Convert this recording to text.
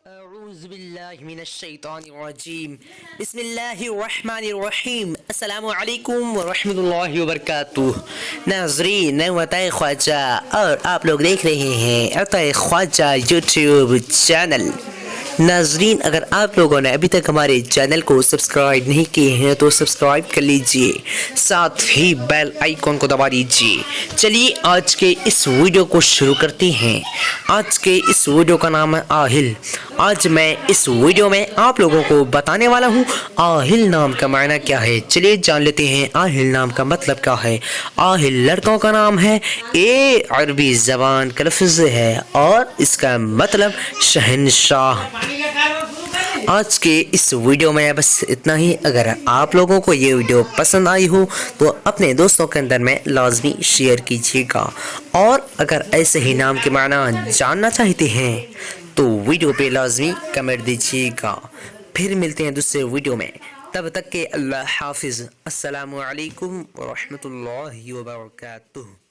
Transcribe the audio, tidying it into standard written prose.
اعوذ باللہ من الشیطان الرجیم بسم اللہ الرحمن الرحیم السلام علیکم ورحمۃ اللہ وبرکاتہ۔ ناظرین، میں عطا خواجہ اور آپ لوگ دیکھ رہے ہیں عطا خواجہ یوٹیوب چینل۔ ناظرین، اگر آپ لوگوں نے ابھی تک ہمارے چینل کو سبسکرائب نہیں کیے ہیں تو سبسکرائب کر لیجئے، ساتھ ہی بیل آئیکن کو دبا دیجئے۔ چلیے آج کے اس ویڈیو کو شروع کرتے ہیں۔ آج کے اس ویڈیو کا نام ہے آہل۔ آج میں اس ویڈیو میں آپ لوگوں کو بتانے والا ہوں آہل نام کا معنی کیا ہے۔ چلیے جان لیتے ہیں آہل نام کا مطلب کیا ہے۔ آہل لڑکوں کا نام ہے، یہ عربی زبان کا لفظ ہے اور اس کا مطلب شہنشاہ۔ آج کے اس ویڈیو میں بس اتنا ہی۔ اگر آپ لوگوں کو یہ ویڈیو پسند آئی ہو تو اپنے دوستوں کے اندر میں لازمی شیئر کیجیے گا، اور اگر ایسے ہی نام کے معنی جاننا چاہتے ہیں تو ویڈیو پہ لازمی کمنٹ دیجیے گا۔ پھر ملتے ہیں دوسرے ویڈیو میں، تب تک کہ اللہ حافظ۔ السلام علیکم ورحمۃ اللہ وبرکاتہ۔